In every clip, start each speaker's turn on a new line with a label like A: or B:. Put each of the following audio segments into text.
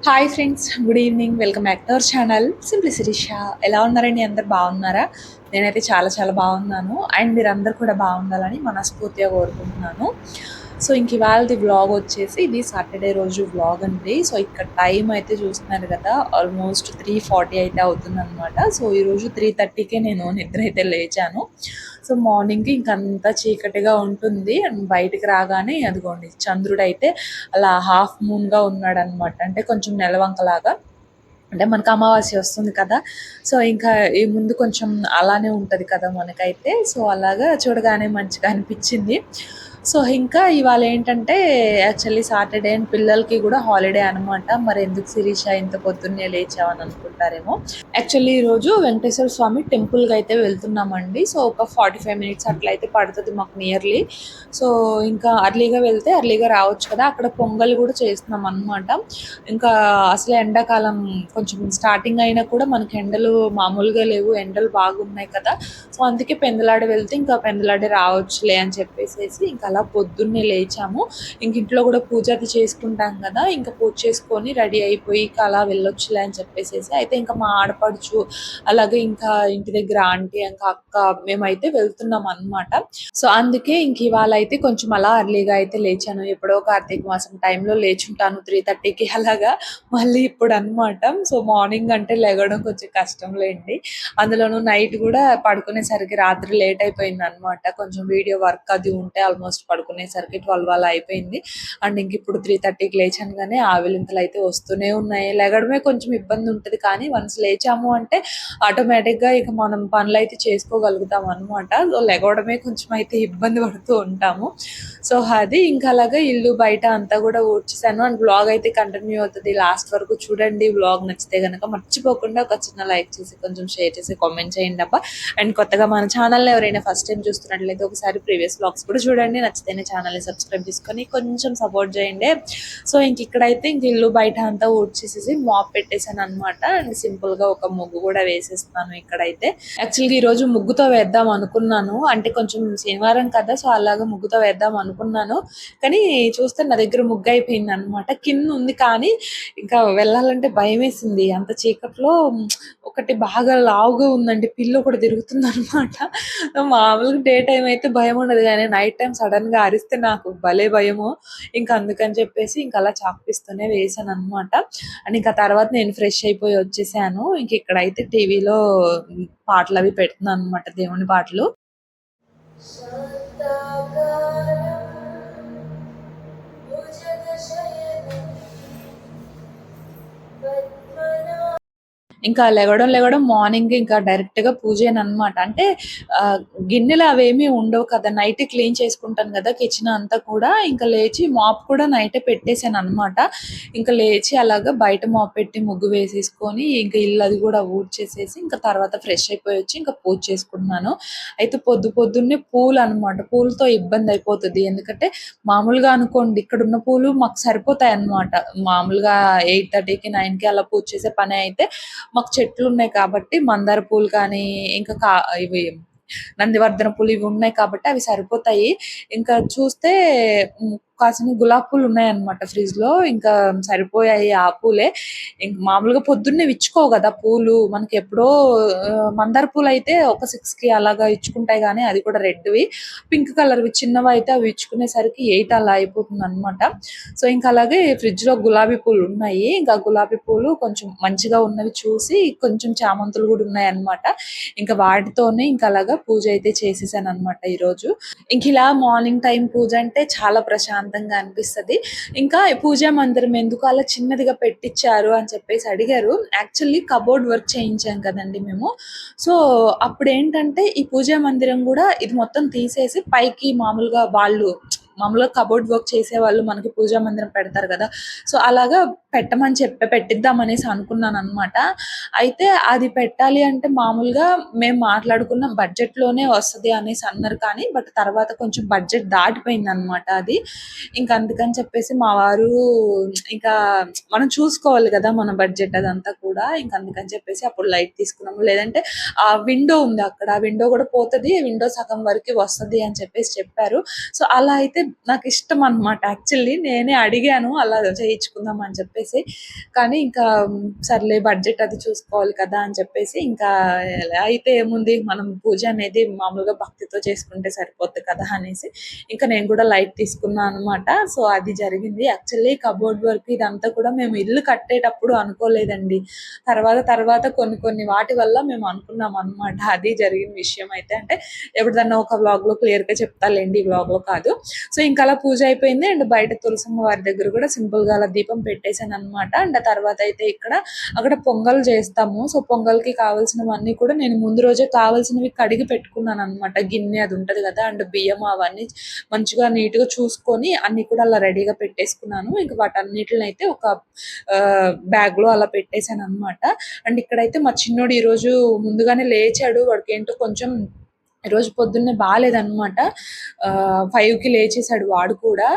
A: Hi friends, good evening. Welcome back to our channel simply Sirisha. ఎలా ఉన్నారండి? అందరు బాగున్నారా? నేనైతే చాలా చాలా బాగున్నాను. అండ్ మీరందరూ కూడా బాగుండాలని మనస్ఫూర్తిగా కోరుకుంటున్నాను. సో ఇంక ఇవాళది వ్లాగ్ వచ్చేసి ఇది సాటర్డే రోజు వ్లాగ్ అండి. సో ఇక్కడ టైం అయితే చూస్తున్నారు కదా, ఆల్మోస్ట్ 3:40 అయితే అవుతుందన్నమాట. సో ఈరోజు 3:30కే నేను నిద్ర అయితే లేచాను. సో మార్నింగ్కి ఇంకంతా చీకటిగా ఉంటుంది. అండ్ బయటికి రాగానే అదిగోండి చంద్రుడైతే అలా హాఫ్ మూన్గా ఉన్నాడనమాట. అంటే కొంచెం నెలవంకలాగా. అంటే మనకు అమావాస్య వస్తుంది కదా, సో ఇంకా ఈ ముందు కొంచెం అలానే ఉంటుంది కదా మనకైతే. సో అలాగా చూడగానే మంచిగా అనిపించింది. సో ఇంకా ఇవాళ ఏంటంటే యాక్చువల్లీ సాటర్డే అండ్ పిల్లలకి కూడా హాలిడే అనమాట. మరి ఎందుకు శిరీష ఇంత పొద్దున్నే లేచావని అనుకుంటారేమో. యాక్చువల్లీ ఈరోజు వెంకటేశ్వర స్వామి టెంపుల్కి అయితే వెళ్తున్నామండి. సో ఒక 45 మినిట్స్ అట్లా అయితే పడుతుంది మాకు నియర్లీ. సో ఇంకా అర్లీగా వెళ్తే అర్లీగా రావచ్చు కదా. అక్కడ పొంగల్ కూడా చేస్తున్నాం అనమాట. ఇంకా అసలే ఎండాకాలం కొంచెం స్టార్టింగ్ అయినా కూడా మనకి ఎండలు మామూలుగా లేవు, ఎండలు బాగున్నాయి కదా. సో అందుకే పెందలాడ వెళ్తే ఇంకా పెందలాడే రావచ్చులే అని చెప్పేసేసి ఇంకా అలా పొద్దున్నే లేచాము. ఇంక ఇంట్లో కూడా పూజ అది చేసుకుంటాం కదా, ఇంకా పూజ చేసుకొని రెడీ అయిపోయి ఇంకా అలా వెళ్ళొచ్చులే అని చెప్పేసేసి అయితే ఇంకా మా ఆడపడుచు అలాగే ఇంకా ఇంటి దగ్గర ఆంటీ ఇంకా అక్క మేమైతే వెళ్తున్నాం అనమాట. సో అందుకే ఇంక ఇవాళ అయితే కొంచెం అలా అర్లీగా అయితే లేచాను. ఎప్పుడో కార్తీక మాసం టైంలో లేచుంటాను 3:30కి అలాగా. మళ్ళీ ఇప్పుడు అనమాట. సో మార్నింగ్ అంటే లెగడం కొంచెం కష్టం లేండి. అందులోనూ నైట్ కూడా పడుకునేసరికి రాత్రి లేట్ అయిపోయింది అనమాట. కొంచెం వీడియో వర్క్ అది ఉంటే ఆల్మోస్ట్ పడుకునేసరికి 12 అలా అయిపోయింది. అండ్ ఇంక ఇప్పుడు 3:30కి లేచాను కానీ ఆవిలింతలు అయితే వస్తూనే ఉన్నాయి. లెగడమే కొంచెం ఇబ్బంది ఉంటుంది, కానీ వన్స్ లేచాము అంటే ఆటోమేటిక్గా ఇక మనం పనులు అయితే చేసుకోగలుగుతాం అనమాట. సో లెగవడమే కొంచెం అయితే ఇబ్బంది పడుతూ ఉంటాము. సో అది ఇంకా అలాగా ఇల్లు బయట అంతా కూడా ఊడ్చేసాను. అండ్ బ్లాగ్ అయితే కంటిన్యూ అవుతుంది, లాస్ట్ వరకు చూడండి. బ్లాగ్ నచ్చితే కనుక మర్చిపోకుండా ఒక చిన్న లైక్ చేసి కొంచెం షేర్ చేసి కామెంట్ చేయండి అబ్బా. అండ్ కొత్తగా మన ఛానల్ ఎవరైనా ఫస్ట్ టైం చూస్తున్నట్లయితే ఒకసారి ప్రీవియస్ బ్లాగ్స్ కూడా చూడండి. నచ్చితేనే ఛానల్ని సబ్స్క్రైబ్ చేసుకొని కొంచెం సపోర్ట్ చేయండి. సో ఇంక ఇక్కడైతే ఇంక ఇల్లు బయట అంతా ఊడ్చేసేసి మాప్ పెట్టేసాను అనమాట. అండ్ సింపుల్ గా ఒక ముగ్గు కూడా వేసేస్తున్నాను ఇక్కడైతే. యాక్చువల్గా ఈ రోజు ముగ్గుతో వేద్దాం అనుకున్నాను, అంటే కొంచెం శనివారం కదా, సో అలాగా ముగ్గుతో వేద్దాం అనుకున్నాను. కానీ చూస్తే నా దగ్గర ముగ్గు అయిపోయింది అనమాట. కింద ఉంది కానీ ఇంకా వెళ్ళాలంటే భయం వేసింది అంత చీకట్లో. ఒకటి బాగా లావుగా ఉందండి, పిల్లి ఒకటి తిరుగుతుంది అనమాట. మామూలుగా డే టైం అయితే భయం ఉండదు, కానీ నైట్ టైం సడన్ గా అరిస్తే నాకు భలే భయము. ఇంకా అందుకని చెప్పేసి ఇంకా అలా చాపిస్తూనే వేసాను అనమాట. అండ్ ఇంకా తర్వాత నేను ఫ్రెష్ అయిపోయి వచ్చేసాను. ఇంక ఇక్కడైతే టీవీలో పాటలు అవి పెడుతున్నాను అనమాట, దేవుని పాటలు. ఇంకా లెగడం మార్నింగ్ ఇంకా డైరెక్ట్ గా పూజేనమాట. అంటే గిన్నెలు అవేమీ ఉండవు కదా, నైట్ క్లీన్ చేసుకుంటాను కదా కిచెన్ అంతా కూడా. ఇంకా లేచి మాప్ కూడా నైటే పెట్టేసాను అనమాట. ఇంకా లేచి అలాగా బయట మాప్ పెట్టి ముగ్గు వేసేసుకొని ఇంకా ఇల్లు అది కూడా ఊడ్చేసేసి ఇంకా తర్వాత ఫ్రెష్ అయిపోయి వచ్చి ఇంకా పూజ చేసుకుంటున్నాను. అయితే పొద్దున్నే పూలు అనమాట. పూలతో ఇబ్బంది అయిపోతుంది, ఎందుకంటే మామూలుగా అనుకోండి ఇక్కడ ఉన్న పూలు మాకు సరిపోతాయి అన్నమాట. మామూలుగా 8:30కి 9కి అలా పూజ చేసే పని అయితే మాకు చెట్లు ఉన్నాయి కాబట్టి మందార పూలు కానీ ఇంకా ఇవి నందివర్ధన పూలు ఇవి ఉన్నాయి కాబట్టి అవి సరిపోతాయి. ఇంకా చూస్తే కాసిన గులాబీ పూలు ఉన్నాయన్నమాట ఫ్రిడ్జ్ లో, ఇంకా సరిపోయాయి ఆ పూలే. ఇంక మామూలుగా పొద్దున్నే ఇచ్చుకోవు కదా పూలు మనకి ఎప్పుడో. మందార పూలు అయితే ఒక 6కి అలాగా ఇచ్చుకుంటాయి, కానీ అది కూడా రెడ్వి. పింక్ కలర్వి చిన్నవి అయితే అవి ఇచ్చుకునేసరికి 8 అలా అయిపోతుంది అనమాట. సో ఇంకా అలాగే ఫ్రిడ్జ్ లో గులాబీ పూలు ఉన్నాయి. ఇంకా గులాబీ పూలు కొంచెం మంచిగా ఉన్నవి చూసి కొంచెం చామంతులు కూడా ఉన్నాయి అన్నమాట. ఇంకా వాటితోనే ఇంకా అలాగా పూజ అయితే చేసేసాను అనమాట ఈరోజు. ఇంక ఇలా మార్నింగ్ టైం పూజ అంటే చాలా ప్రశాంతంగా అనిపిస్తది. ఇంకా ఈ పూజా మందిరం ఎందుకు అలా చిన్నదిగా పెట్టించారు అని చెప్పేసి అడిగారు. యాక్చువల్లీ కబోర్డ్ వర్క్ చేయించాం కదండి మేము. సో అప్పుడేంటంటే ఈ పూజా మందిరం కూడా ఇది మొత్తం తీసేసి పైకి మామూలుగా కబోర్డ్ వర్క్ చేసేవాళ్ళు మనకి పూజా మందిరం పెడతారు కదా, సో అలాగా పెట్టమని పెట్టిద్దాం అనేసి అనుకున్నాను అనమాట. అయితే అది పెట్టాలి అంటే మామూలుగా మేము మాట్లాడుకున్న బడ్జెట్ లోనే వస్తది అనేసి అన్నారు, కానీ బట్ తర్వాత కొంచెం బడ్జెట్ దాటిపోయింది అనమాట అది. ఇంకా అందుకని చెప్పేసి మా వారు ఇంకా మనం చూసుకోవాలి కదా మన బడ్జెట్ అదంతా కూడా. ఇంకా అందుకని చెప్పేసి అప్పుడు లైట్ తీసుకున్నాము. లేదంటే ఆ విండో ఉంది అక్కడ, ఆ విండో కూడా పోతుంది, విండో సగం వరకు వస్తది అని చెప్పేసి చెప్పారు. సో అలా అయితే అయితే నాకు ఇష్టం అనమాట. యాక్చువల్లీ నేనే అడిగాను అలా చేయించుకుందాం అని చెప్పేసి. కానీ ఇంకా సర్లే బడ్జెట్ అది చూసుకోవాలి కదా అని చెప్పేసి ఇంకా ఎలా అయితే ఏముంది, మనం పూజ అనేది మామూలుగా భక్తితో చేసుకుంటే సరిపోద్ది కదా అనేసి ఇంకా నేను కూడా లైట్ తీసుకున్నాను అనమాట. సో అది జరిగింది. యాక్చువల్లీ కబోర్డ్ వర్క్ ఇదంతా కూడా మేము ఇల్లు కట్టేటప్పుడు అనుకోలేదండి. తర్వాత తర్వాత కొన్ని కొన్ని వాటి వల్ల మేము అనుకున్నాం అనమాట. అది జరిగిన విషయం అయితే. అంటే ఎప్పుడన్నా ఒక వ్లాగ్‌లో క్లియర్‌గా చెప్తాలేండి. ఈ వ్లాగ్‌లో కాదు. సో ఇంకా అలా పూజ అయిపోయింది. అండ్ బయట తులసమ్మ వారి దగ్గర కూడా సింపుల్‌గా అలా దీపం పెట్టేసాననమాట. అండ్ ఆ తర్వాత అయితే అక్కడ పొంగల్ చేస్తాము. సో పొంగల్‌కి కావాల్సినవన్నీ కూడా నేను ముందు రోజే కావాల్సినవి కడిగి పెట్టుకున్నాననమాట. గిన్నె అది ఉంటది కదా! అండ్ బియ్యం అవన్నీ మంచిగా నీట్‌గా చూసుకొని అన్నీ కూడా అలా రెడీగా పెట్టేసుకున్నాను. ఇంక వాటన్నిటినైతే ఒక బ్యాగ్‌లో అలా పెట్టేసాననమాట. అండ్ ఇక్కడైతే మా చిన్నోడు ఈరోజు ముందుగానే లేచాడు. వాడికేంటో కొంచెం ఈరోజు పొద్దున్నే బాలేదనమాట. 5కి లేచేసాడు వాడు కూడా.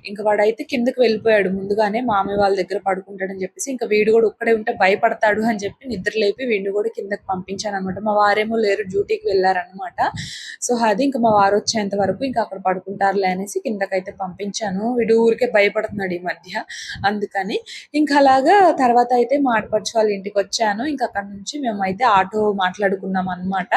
A: ఇంక వాడైతే కిందకి వెళ్ళిపోయాడు ముందుగానే. మామయ్య వాళ్ళ దగ్గర పడుకుంటాడని చెప్పేసి. ఇంక వీడు కూడా ఒక్కడే ఉంటే భయపడతాడు అని చెప్పి నిద్ర లేపి వీడిని కూడా కిందకి పంపించాననమాట. మా వారేమో లేరు, డ్యూటీకి వెళ్ళారనమాట. సో అది ఇంక మా వారు వచ్చేంత వరకు ఇంక అక్కడ పడుకుంటారులే అనేసి కిందకైతే పంపించాను. వీడు ఊరికే భయపడుతున్నాడు ఈ మధ్య. అందుకని ఇంకా అలాగా తర్వాత అయితే మా ఆడపడుచు వాళ్ళ ఇంటికి వచ్చాను. ఇంక అక్కడ నుంచి మేమైతే ఆటో మాట్లాడుకున్నాం అనమాట.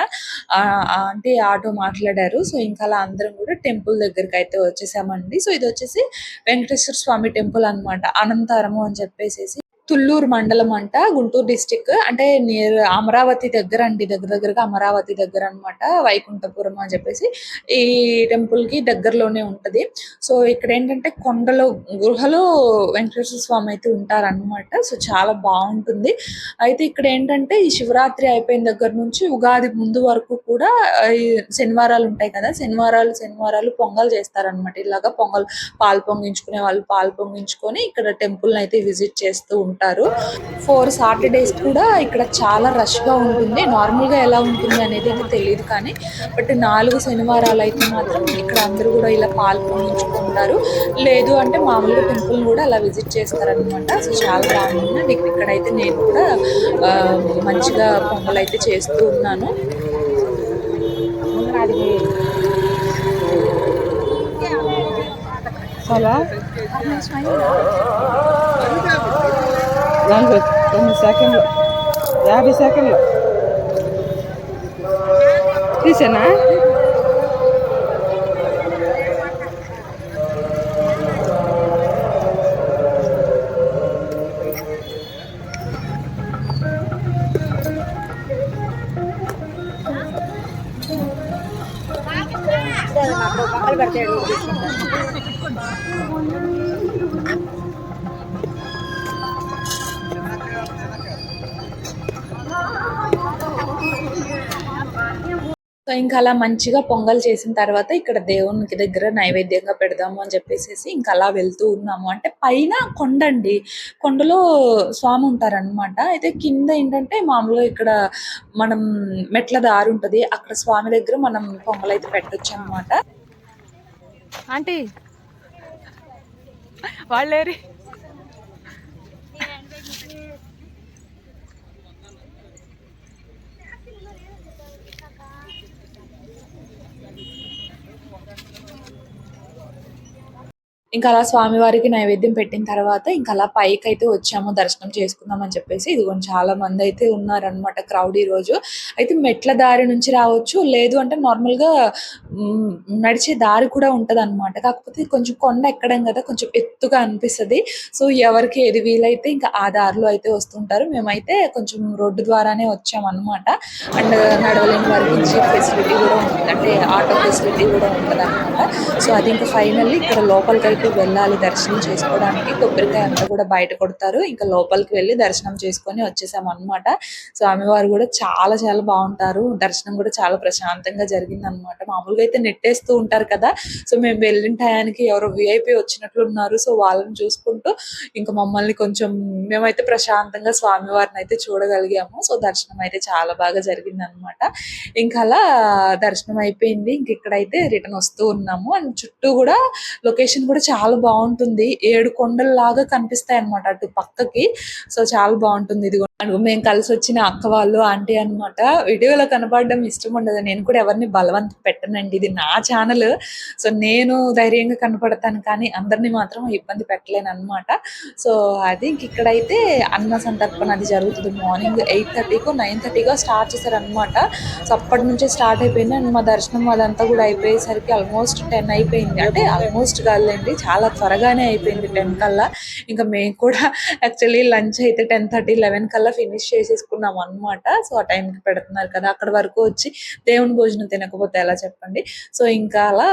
A: ఆంటీ ఆటో మాట్లాడారు. సో ఇంకా అలా అందరం కూడా టెంపుల్ దగ్గరికి అయితే వచ్చేసామండి. సో ఇది వచ్చేసి వెంకటేశ్వర స్వామి టెంపుల్ అనమాట. అనంతరము అని చెప్పేసేసి తుళ్ళూరు మండలం అంట, గుంటూరు డిస్టిక్. అంటే నియర్ అమరావతి దగ్గర అండి. దగ్గరగా అమరావతి దగ్గర అనమాట. వైకుంఠపురం అని చెప్పేసి ఈ టెంపుల్ కి దగ్గరలోనే ఉంటది. సో ఇక్కడ ఏంటంటే కొండలో గుహలో వెంకటేశ్వర స్వామి అయితే ఉంటారనమాట. సో చాలా బాగుంటుంది. అయితే ఇక్కడ ఏంటంటే ఈ శివరాత్రి అయిపోయిన దగ్గర నుంచి ఉగాది ముందు వరకు కూడా ఈ శనివారాలు ఉంటాయి కదా, శనివారాలు పొంగల్ చేస్తారనమాట. ఇలాగా పొంగల్ పాలు పొంగించుకునే వాళ్ళు పాలు పొంగించుకొని ఇక్కడ టెంపుల్ అయితే విజిట్ చేస్తూ ఉంటారు. 4 సాటర్డేస్ కూడా ఇక్కడ చాలా రష్ గా ఉంటుంది. నార్మల్ గా ఎలా ఉంటుంది అనేది అయితే తెలియదు కానీ బట్ 4 శనివారాలు అయితే మాత్రం ఇక్కడ అందరూ కూడా ఇలా పాలు పొంగించుకుంటారు. లేదు అంటే మామూలుగా టెంపుల్ కూడా అలా విజిట్ చేస్తారనమాట. సో చాలా బాగుంటుంది. ఇక్కడైతే నేను కూడా మంచిగా పొంగల్ అయితే చేస్తూ ఉన్నాను.
B: చాలా 49 సెకండ్లు 50 సెకండ్లు తీసేనా.
A: సో ఇంకా అలా మంచిగా పొంగల్ చేసిన తర్వాత ఇక్కడ దేవునికి దగ్గర నైవేద్యంగా పెడదాము అని చెప్పేసి ఇంకా అలా వెళ్తూ ఉన్నాము. అంటే పైన కొండ అండి. కొండలో స్వామి ఉంటారనమాట. అయితే కింద ఏంటంటే మామూలుగా ఇక్కడ మనం మెట్ల దారి ఉంటది. అక్కడ స్వామి దగ్గర మనం పొంగల్ అయితే పెట్టొచ్చు అనమాట.
B: ఆంటీ వాళ్ళేరి
A: ఇంకా అలా స్వామివారికి నైవేద్యం పెట్టిన తర్వాత ఇంకా అలా పైకి అయితే వచ్చాము దర్శనం చేసుకుందాం అని చెప్పేసి. ఇదిగోండి చాలా మంది అయితే ఉన్నారనమాట క్రౌడ్ ఈ రోజు. అయితే మెట్ల దారి నుంచి రావచ్చు, లేదు అంటే నార్మల్ గా నడిచే దారి కూడా ఉంటది అనమాట. కాకపోతే కొంచెం కొండ ఎక్కడం కదా, కొంచెం ఎత్తుగా అనిపిస్తది. సో ఎవరికి ఏది వీలైతే ఇంకా ఆ దారిలో అయితే వస్తుంటారు. మేమైతే కొంచెం రోడ్డు ద్వారానే వచ్చామన్నమాట. అండ్ నడవలేని వారికి జీప్ ఫెసిలిటీ కూడా ఉంటుంది, అంటే ఆటో ఫెసిలిటీ కూడా ఉంటది అనమాట. సో అది ఇంకా ఫైనల్లీ ఇక్కడ లోపలికి అయితే వెళ్ళాలి దర్శనం చేసుకోవడానికి. కొబ్బరికాయ అంతా కూడా బయట కొడతారు. ఇంకా లోపలికి వెళ్ళి దర్శనం చేసుకొని వచ్చేసాం అనమాట. స్వామివారు కూడా చాలా చాలా బాగుంటారు. దర్శనం కూడా చాలా ప్రశాంతంగా జరిగింది అనమాట. మామూలుగా అయితే నెట్టేస్తూ ఉంటారు కదా, సో మేము వెళ్ళిన టయానికి ఎవరో విఐపి వచ్చినట్లు ఉన్నారు. సో వాళ్ళని చూసుకుంటూ ఇంకా మమ్మల్ని కొంచెం మేమైతే ప్రశాంతంగా స్వామివారిని అయితే చూడగలిగాము. సో దర్శనం అయితే చాలా బాగా జరిగింది అనమాట. ఇంకా అలా దర్శనం అయిపోయింది. ఇంక ఇక్కడైతే రిటర్న్ వస్తూ ఉన్నాము. అండ్ చుట్టూ కూడా లొకేషన్ కూడా చాలా బాగుంటుంది. 7 కొండల్లాగా కనిపిస్తాయి అనమాట అటు పక్కకి. సో చాలా బాగుంటుంది. ఇది అనుకో మేము కలిసి వచ్చిన అక్క వాళ్ళు ఆంటీ అన్నమాట. వీడియోలో కనపడడం ఇష్టం ఉండదు. నేను కూడా ఎవరిని బలవంత పెట్టనండి. ఇది నా ఛానల్. సో నేను ధైర్యంగా కనపడతాను కానీ అందరిని మాత్రం ఇబ్బంది పెట్టలేనన్నమాట. సో అది ఇక్కడైతే అన్న సంతర్పణ అది జరుగుతుంది. మార్నింగ్ 8:30కో 9:30కో స్టార్ట్ చేశారనమాట. సో అప్పటి నుంచే స్టార్ట్ అయిపోయింది. అండ్ మా దర్శనం అదంతా కూడా అయిపోయేసరికి ఆల్మోస్ట్ 10 అయిపోయింది. అంటే ఆల్మోస్ట్ కాదులేండి, చాలా త్వరగానే అయిపోయింది 10 కల్లా. ఇంకా మేము కూడా యాక్చువల్లీ లంచ్ అయితే 10:30, 11 కల్లా ఫినిష్ చేసేసుకున్నాం అనమాట. సో ఆ టైంకి పెడుతున్నారు కదా, అక్కడ వరకు వచ్చి దేవుని భోజనం తినకపోతే ఎలా చెప్పండి. సో ఇంకా అలా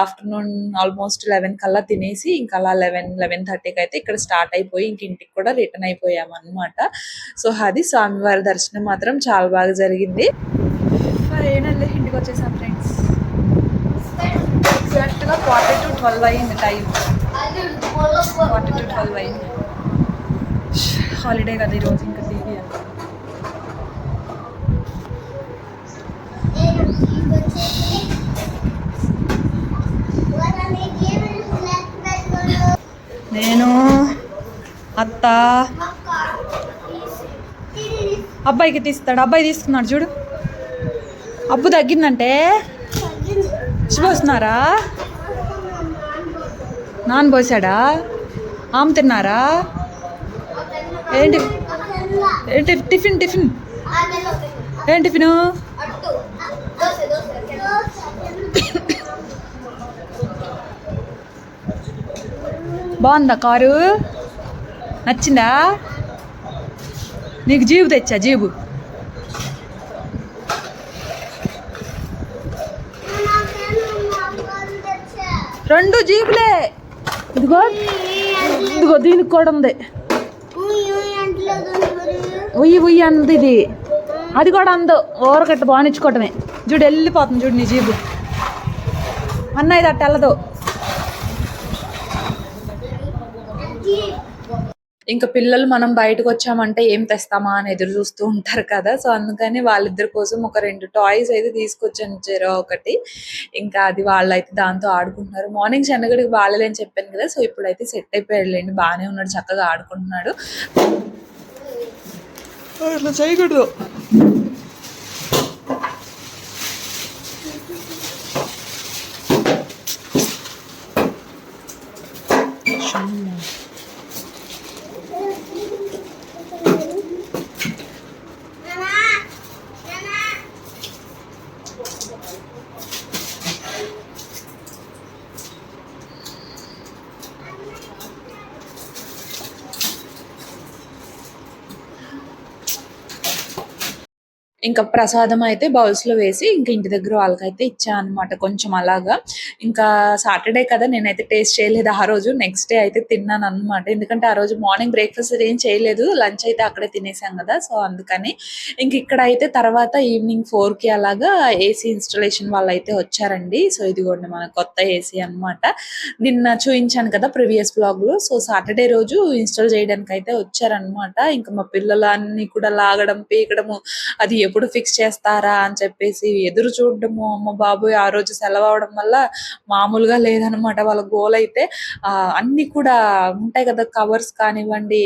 A: ఆఫ్టర్నూన్ ఆల్మోస్ట్ 11 కల్లా తినేసి ఇంకా అలా 11:30కి అయితే ఇక్కడ స్టార్ట్ అయిపోయి ఇంక ఇంటికి కూడా రిటర్న్ అయిపోయాం అనమాట. సో అది స్వామివారి దర్శనం మాత్రం చాలా బాగా జరిగింది. ఏనండి ఇంటికి వచ్చేసాం ఫ్రెండ్స్. ఎగ్జాక్ట్గా 11:45 అయింది టైం. 11:12 అయింది. హాలిడే కదా ఈరోజు, ఇంకా టీవీ అంట. నేను అత్త అబ్బాయికి తీస్తాడు. అబ్బాయి తీసుకున్నాడు చూడు. అబ్బు తగ్గిందంటే పోస్తున్నారా? నాన్న పోసాడా? ఆమె తిన్నారా? ఏంటి ఏంటి టిఫిన్ ఏం టిఫిను? బాగుందా కారు? నచ్చిందా నీకు? జీబు తెచ్చా, జీబు. రెండు జీబులే. ఇదిగో దీనికి కూడా ఉంది. ఉయ్యి అంది ఇది. అది కూడా అందు ఊరకట్ట బానిచ్చుకోవటమే. చూడు వెళ్ళిపోతుంది చూడు నీ జీబు. అన్న ఇది అట్ట వెళ్ళదు. ఇంకా పిల్లలు మనం బయటకు వచ్చామంటే ఏం తెస్తామా అని ఎదురు చూస్తూ ఉంటారు కదా. సో అందుకని వాళ్ళిద్దరి కోసం ఒక 2 టాయ్స్ అయితే తీసుకొచ్చాను, చెరో ఒకటి. ఇంకా అది వాళ్ళైతే దాంతో ఆడుకుంటున్నారు. మార్నింగ్ శనగడికి బాగాలేదని చెప్పాను కదా, సో ఇప్పుడైతే సెట్ అయిపోయాడులేండి, బాగానే ఉన్నాడు, చక్కగా ఆడుకుంటున్నాడు. అట్లా చేయకూడదు. ఇంకా ప్రసాదం అయితే బౌల్స్లో వేసి ఇంకా ఇంటి దగ్గర వాళ్ళకైతే ఇచ్చా అనమాట కొంచెం అలాగా. ఇంకా సాటర్డే కదా, నేనైతే టేస్ట్ చేయలేదు ఆ రోజు. నెక్స్ట్ డే అయితే తిన్నాను అనమాట. ఎందుకంటే ఆ రోజు మార్నింగ్ బ్రేక్ఫాస్ట్ ఏం చేయలేదు, లంచ్ అయితే అక్కడే తినేసాం కదా. సో అందుకని ఇంక ఇక్కడ అయితే తర్వాత ఈవినింగ్ 4కి అలాగా ఏసీ ఇన్స్టాలేషన్ వాళ్ళు అయితే వచ్చారండి. సో ఇదిగోండి మన కొత్త ఏసీ అనమాట. నిన్న చూపించాను కదా ప్రీవియస్ బ్లాగ్లో. సో సాటర్డే రోజు ఇన్స్టాల్ చేయడానికి అయితే వచ్చారనమాట. ఇంకా మా పిల్లలన్నీ కూడా లాగడం పీకడము, అది ఎప్పుడు ఫిక్స్ చేస్తారా అని చెప్పేసి ఎదురు చూడడము. అమ్మ బాబోయ్, ఆ రోజు సెలవు అవడం వల్ల మామూలుగా లేదనమాట వాళ్ళ గోల్ అయితే. అన్ని కూడా ఉంటాయి కదా, కవర్స్ కానివ్వండి,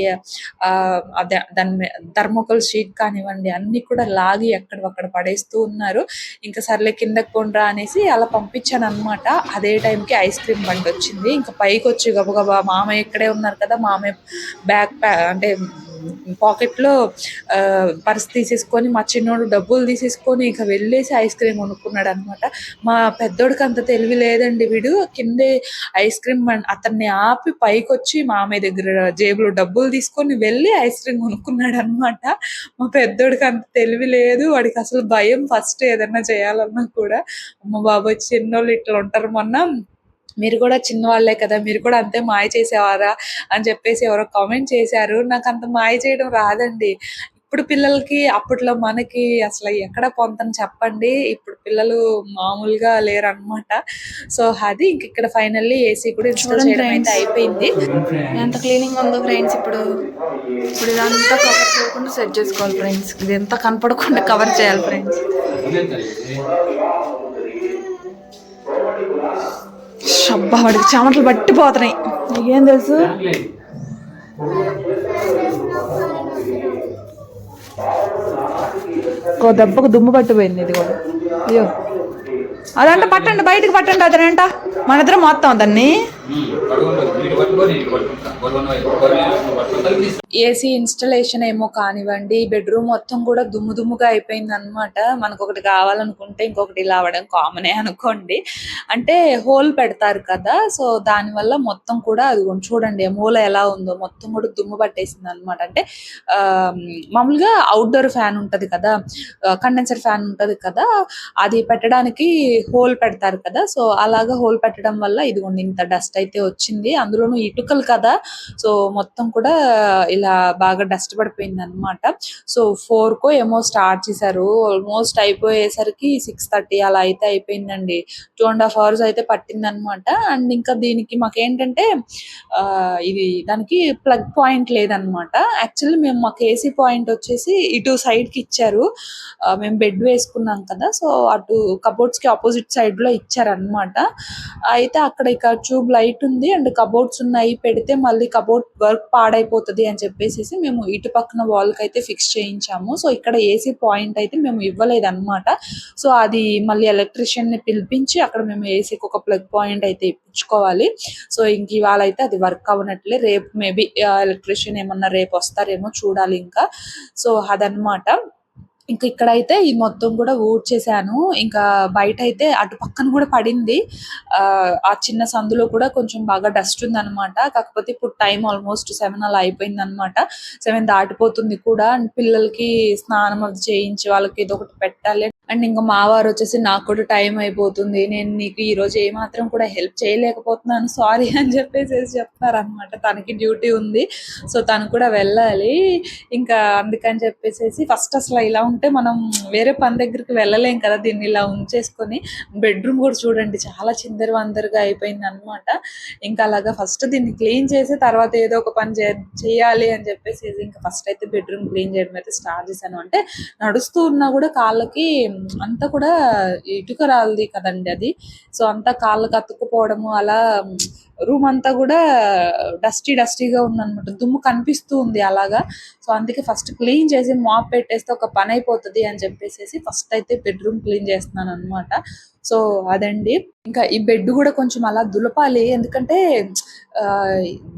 A: దాని థర్మోకోల్ షీట్ కానివ్వండి, అన్ని కూడా లాగి అక్కడ పడేస్తూ ఉన్నారు. ఇంకా సర్లే కిందకి కొండ్రా అనేసి అలా పంపించాను అనమాట. అదే టైంకి ఐస్ క్రీమ్ బండి వచ్చింది. ఇంకా పైకి వచ్చి గబగబా మామయ్య ఇక్కడే ఉన్నారు కదా, మామయ్య అంటే పాకెట్లో పర్స్ తీసేసుకొని మా చిన్నోడు డబ్బులు తీసేసుకొని ఇక వెళ్ళేసి ఐస్ క్రీమ్ కొనుక్కున్నాడు అనమాట. మా పెద్దోడికి అంత తెలివి లేదండి. వీడు కిందే ఐస్ క్రీమ్ అతన్ని ఆపి పైకి వచ్చి మామయ్య దగ్గర జేబులో డబ్బులు తీసుకొని వెళ్ళి ఐస్ క్రీమ్ కొనుక్కున్నాడు అనమాట. మా పెద్దోడికి అంత తెలివి లేదు, వాడికి అసలు భయం ఫస్ట్ ఏదన్నా చేయాలన్నా కూడా. అమ్మ బాబోయ్, చిన్నోళ్ళు ఇట్లా ఉంటారు. మొన్న మీరు కూడా చిన్నవాళ్లే కదా, మీరు కూడా అంతే మాయ చేసేవారా అని చెప్పేసి ఎవరో కామెంట్ చేశారు. నాకు అంత మాయ చేయడం రాదండి. ఇప్పుడు పిల్లలకి అప్పట్లో మనకి అసలు ఎక్కడ పొంతని చెప్పండి. ఇప్పుడు పిల్లలు మామూలుగా లేరు అనమాట. సో అది ఇంక ఇక్కడ ఫైనల్లీ ఏసీ కూడా ఇన్స్టాల్ చేయడం అయితే అయిపోయింది. ఎంత క్లీనింగ్ ఉందో ఫ్రెండ్స్. ఇప్పుడు ఇదంతా కవర్ చేయకుండా సెట్ చేసుకోవాలి ఫ్రెండ్స్. ఇది ఎంత కనపడకుండా కవర్ చేయాలి ఫ్రెండ్స్. అబ్బా, వాడికి చెమటలు పట్టిపోతున్నాయి. నీకేం తెలుసు? దెబ్బకు దుమ్ము పట్టిపోయింది ఇది కూడా. అయ్యో అదంట పట్టండి, బయటకు పట్టండి అదనంట, మన ఇద్దరం మొత్తం దాన్ని. ఏసీ ఇన్స్టలేషన్ ఏమో కానివ్వండి, బెడ్రూమ్ మొత్తం కూడా దుమ్ము దుమ్ముగా అయిపోయింది అనమాట. మనకు ఒకటి కావాలనుకుంటే ఇంకొకటి ఇలా అవ్వడం కామనే అనుకోండి. అంటే హోల్ పెడతారు కదా, సో దానివల్ల మొత్తం కూడా అది చూడండి మూల ఎలా ఉందో, మొత్తం కూడా దుమ్ము పట్టేసింది అనమాట. అంటే మామూలుగా అవుట్డోర్ ఫ్యాన్ ఉంటది కదా, కండెన్సర్ ఫ్యాన్ ఉంటది కదా, అది పెట్టడానికి హోల్ పెడతారు కదా, సో అలాగా హోల్ పెట్టడం వల్ల ఇదిగోండి ఇంత డస్ట్ అయితే వచ్చింది. అందులోనూ ఇటుకలు కదా, సో మొత్తం కూడా ఇలా బాగా డస్ట్ పడిపోయింది అనమాట. సో 4కో ఏమో స్టార్ట్ చేశారు, ఆల్మోస్ట్ అయిపోయేసరికి 6:30 అలా అయితే అయిపోయిందండి. 2.5 hours అయితే పట్టింది అనమాట. అండ్ ఇంకా దీనికి మాకేంటంటే ఇది దానికి ప్లగ్ పాయింట్ లేదనమాట. యాక్చువల్లీ మాకు ఏసీ పాయింట్ వచ్చేసి ఇటు సైడ్ కి ఇచ్చారు. మేము బెడ్ వేసుకున్నాం కదా, సో అటు కబోర్డ్స్ కి ఆపోజిట్ సైడ్ లో ఇచ్చారనమాట. అయితే అక్కడ ఇక ట్యూబ్ లైట్ ఉంది అండ్ కబోర్డ్స్ ఉన్నాయి, పెడితే మళ్ళీ కబోర్డ్ వర్క్ పాడైపోతుంది అని చెప్పేసి మేము ఇటు పక్కన వాల్ కి అయితే ఫిక్స్ చేయించాము. సో ఇక్కడ ఏసీ పాయింట్ అయితే మేము ఇవ్వలేదు అనమాట. సో అది మళ్ళీ ఎలక్ట్రీషియన్ ని పిలిపించి అక్కడ మేము ఏసీకి ఒక ప్లగ్ పాయింట్ అయితే ఇప్పించుకోవాలి. సో ఇంక ఇవాళ అయితే అది వర్క్ అవ్వనట్లే, రేపు మేబీ ఎలక్ట్రీషియన్ ఏమన్నా రేపు వస్తారేమో చూడాలి ఇంకా. సో అదనమాట. ఇంకా ఇక్కడైతే ఈ మొత్తం కూడా ఊడ్చేసాను. ఇంకా బయట అయితే అటు పక్కన కూడా పడింది. ఆ చిన్న సందులో కూడా కొంచెం బాగా డస్ట్ ఉంది అనమాట. కాకపోతే ఇప్పుడు టైం ఆల్మోస్ట్ 7 అలా అయిపోయింది అనమాట. 7 దాటిపోతుంది కూడా. అండ్ పిల్లలకి స్నానం అది చేయించి వాళ్ళకి ఏదో ఒకటి పెట్టాలి. అండ్ ఇంకా మా వారు వచ్చేసి నాకు కూడా టైం అయిపోతుంది, నేను నీకు ఈ రోజు ఏమాత్రం కూడా హెల్ప్ చేయలేకపోతున్నాను, సారీ అని చెప్పేసి చెప్తారు అనమాట. తనకి డ్యూటీ ఉంది, సో తను కూడా వెళ్ళాలి. ఇంకా అందుకని చెప్పేసి ఫస్ట్ అసలు ఇలా ఉంటే మనం వేరే పని దగ్గరికి వెళ్ళలేం కదా, దీన్ని ఇలా ఉంచేసుకొని. బెడ్రూమ్ కూడా చూడండి చాలా చిందరు వందరుగా అయిపోయింది అనమాట. ఇంకా అలాగా ఫస్ట్ దీన్ని క్లీన్ చేసి తర్వాత ఏదో ఒక పని చేయాలి అని చెప్పేసి ఇంకా ఫస్ట్ అయితే బెడ్రూమ్ క్లీన్ చేయడం అయితే స్టార్ట్ చేశాను. అంటే నడుస్తూ ఉన్నా కూడా కాళ్ళకి అంతా కూడా ఇటుక రాలిది కదండి అది, సో అంతా కాళ్ళకి అతుక్కుపోవడము, అలా రూమ్ అంతా కూడా డస్టీగా ఉందన్నమాట, దుమ్ము కనిపిస్తూ ఉంది అలాగా. సో అందుకే ఫస్ట్ క్లీన్ చేసి మాప్ పెట్టేస్తే ఒక పని అయిపోతుంది అని చెప్పేసి ఫస్ట్ అయితే బెడ్రూమ్ క్లీన్ చేస్తున్నాను అనమాట. సో అదండి. ఇంకా ఈ బెడ్ కూడా కొంచెం అలా దులపాలి, ఎందుకంటే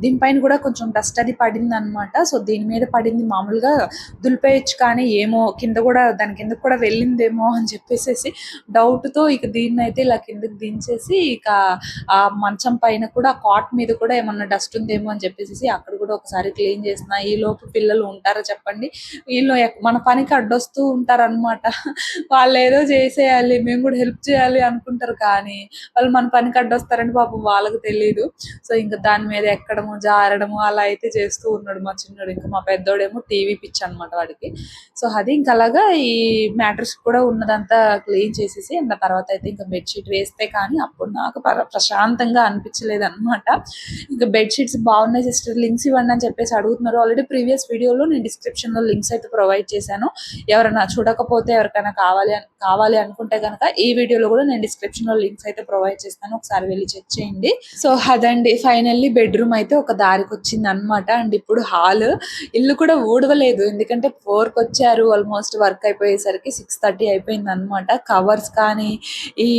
A: దీనిపైన కూడా కొంచెం డస్ట్ అది పడింది అనమాట. సో దీని మీద పడింది మామూలుగా దులిపేయచ్చు, కానీ ఏమో కింద కూడా దాని కింద కూడా వెళ్ళిందేమో అని చెప్పేసి డౌట్తో ఇక దీన్ని అయితే ఇలా కిందకి దించేసి ఇక ఆ మంచం పైన కూడా కాట్ మీద కూడా ఏమన్నా డస్ట్ ఉందేమో అని చెప్పేసి అక్కడ కూడా ఒకసారి క్లీన్ చేసిన. ఈ లోపు పిల్లలు ఉంటారా చెప్పండి, వీళ్ళు మన పనికి అడ్డొస్తూ ఉంటారు అనమాట. వాళ్ళు ఏదో చేసేయాలి, మేము కూడా హెల్ప్ చేయాలి అనుకుంటారు, కానీ వాళ్ళు మన పనికి అడ్డొస్తారని పాపం వాళ్ళకి తెలియదు. సో ఇంకా దాని మీద ఎక్కడము జారడము అలా అయితే చేస్తూ ఉన్నాడు మా చిన్నోడు. ఇంకా మా పెద్దోడేమో టీవీ పిచ్చి అనమాట వాడికి. సో అది ఇంకా అలాగా ఈ మ్యాట్రెస్ కూడా ఉన్నదంతా క్లీన్ చేసేసి ఇంకా తర్వాత అయితే ఇంకా బెడ్షీట్ వేస్తే కానీ అప్పుడు నాకు ప్రశాంతంగా అనిపించలేదు అనమాట. ఇంకా బెడ్షీట్స్ బాగున్నాయి సిస్టర్, లింక్స్ ఇవ్వండి అని చెప్పేసి అడుగుతున్నారు. ఆల్రెడీ ప్రీవియస్ వీడియోలో నేను డిస్క్రిప్షన్ లో లింక్స్ అయితే ప్రొవైడ్ చేశాను. ఎవరైనా చూడకపోతే ఎవరికైనా కావాలి అనుకుంటే కనుక ఈ వీడియోలో కూడా నేను డిస్క్రిప్షన్ లో లింక్స్ అయితే ప్రొవైడ్ చేస్తాను, ఒకసారి వెళ్ళి చెక్ చేయండి. సో అదండి, ఫైనల్లీ బెడ్రూమ్ అయితే ఒక దారికి వచ్చింది అనమాట. అండ్ ఇప్పుడు హాల్, ఇల్లు కూడా ఊడవలేదు ఎందుకంటే 4కి వచ్చారు, ఆల్మోస్ట్ వర్క్ అయిపోయేసరికి 6:30 అయిపోయింది అనమాట. కవర్స్ కానీ ఈ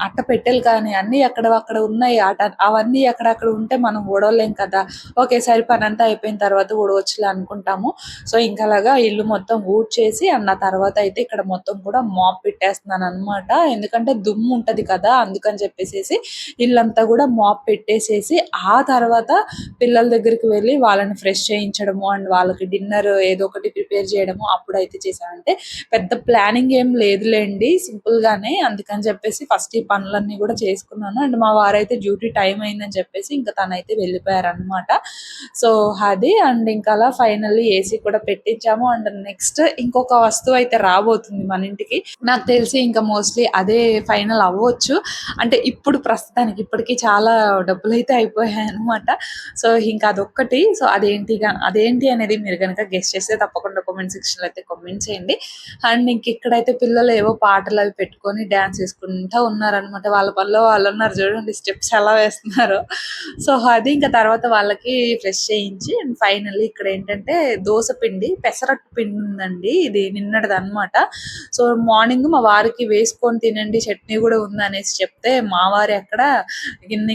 A: అట్ట పెట్టెలు కానీ అన్ని అక్కడ ఉన్నాయి. అవన్నీ అక్కడ ఉంటే మనం ఊడవలేం కదా, ఒకేసారి పని అంతా అయిపోయిన తర్వాత ఊడవచ్చులే అనుకుంటాము. సో ఇంకా అలాగా ఇల్లు మొత్తం ఊడ్చేసి అన్న తర్వాత అయితే ఇక్కడ మొత్తం కూడా మాప్ పెట్టేస్తున్నాను అనమాట. ఎందుకంటే దుమ్ము ఉంటది కదా, అందుకని చెప్పేసి ఇల్లంతా కూడా మాప్ పెట్టేసేసి ఆ తర్వాత పిల్లల దగ్గరికి వెళ్ళి వాళ్ళని ఫ్రెష్ చేయించడము అండ్ వాళ్ళకి డిన్నర్ ఏదో ఒకటి ప్రిపేర్ చేయడము అప్పుడైతే చేశానంటే పెద్ద ప్లానింగ్ ఏం లేదులేండి, సింపుల్ గానే. అందుకని చెప్పేసి ఫస్ట్ ఈ పనులన్నీ కూడా చేసుకున్నాను. అండ్ మా వారైతే డ్యూటీ టైం అయిందని చెప్పేసి ఇంకా తనైతే వెళ్ళిపోయారనమాట. సో అది అండ్ ఇంకా అలా ఫైనల్లీ ఏసీ కూడా పెట్టించాము. అండ్ నెక్స్ట్ ఇంకొక వస్తువు అయితే రాబోతుంది మన ఇంటికి, నాకు తెలిసి ఇంకా మోస్ట్లీ అదే అదే ఫైనల్ అవ్వచ్చు. అంటే ఇప్పుడు ప్రస్తుతానికి ఇప్పటికి చాలా డబ్బులైతే అయిపోయాయి అనమాట. సో ఇంకా అదొక్కటి. సో అదేంటి అనేది మీరు గనుక గెస్ చేస్తే తప్పకుండా కామెంట్ సెక్షన్‌లో అయితే కామెంట్ చేయండి. అండ్ ఇక్కడైతే పిల్లలు ఏవో పాటలు అవి పెట్టుకొని డాన్స్ చేసుకుంటా ఉన్నారనమాట. వాళ్ళ పనిలో వాళ్ళున్నారు చూడండి స్టెప్స్ ఎలా వేస్తున్నారో. సో అది ఇంకా తర్వాత వాళ్ళకి ఫ్రెష్ చేయించి అండ్ ఫైనల్లీ ఇక్కడ ఏంటంటే దోస పిండి, పెసరట్టు పిండి ఉందండి. ఇది నిన్నటిదనమాట. సో మార్నింగ్ మా వారికి వేసుకొని తినండి చట్నీ కూడా ఉందనేసి చెప్తే మా వారు ఎక్కడ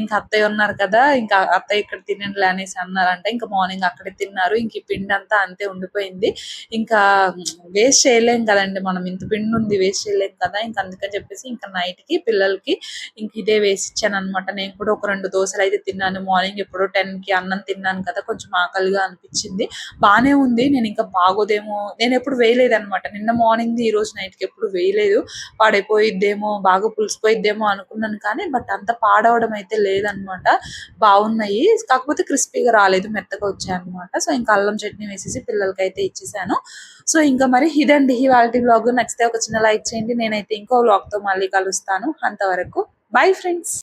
A: ఇంక అత్తయ్య ఉన్నారు కదా, ఇంకా అత్తయ్య ఇక్కడ తినండిలే అనేసి అన్నారంట. ఇంకా మార్నింగ్ అక్కడే తిన్నారు. ఇంక ఈ పిండి అంతా అంతే ఉండిపోయింది. ఇంకా వేస్ట్ చేయలేం కదండి మనం, ఇంత పిండి ఉంది వేస్ట్ చేయలేం కదా. ఇంక అందుకని చెప్పేసి ఇంకా నైట్కి పిల్లలకి ఇంక ఇదే వేసి ఇచ్చాను అనమాట. నేను కూడా ఒక 2 దోశలు అయితే తిన్నాను. మార్నింగ్ ఎప్పుడో 10కి అన్నం తిన్నాను కదా, కొంచెం ఆకలిగా అనిపించింది. బానే ఉంది. నేను ఇంకా బాగోదేమో, నేను ఎప్పుడు వేయలేదనమాట. నిన్న మార్నింగ్ ఈ రోజు నైట్కి ఎప్పుడు వేయలేదు. పాడైపోయిద్దేమో, బాగా పులిసిపోయిద్దేమో అనుకున్నాను కానీ బట్ అంత పాడవడం అయితే లేదనమాట. బాగున్నాయి, కాకపోతే క్రిస్పీగా రాలేదు, మెత్తగా వచ్చాయి అనమాట. సో ఇంకా అల్లం చట్నీ వేసేసి పిల్లలకి అయితే ఇచ్చేసాను. సో ఇంకా మరి ఇదండి ఇవాల్టి వ్లాగ్. నచ్చితే ఒక చిన్న లైక్ చేయండి. నేనైతే ఇంకో వ్లాగ్తో మళ్ళీ కలుస్తాను. అంతవరకు బై ఫ్రెండ్స్.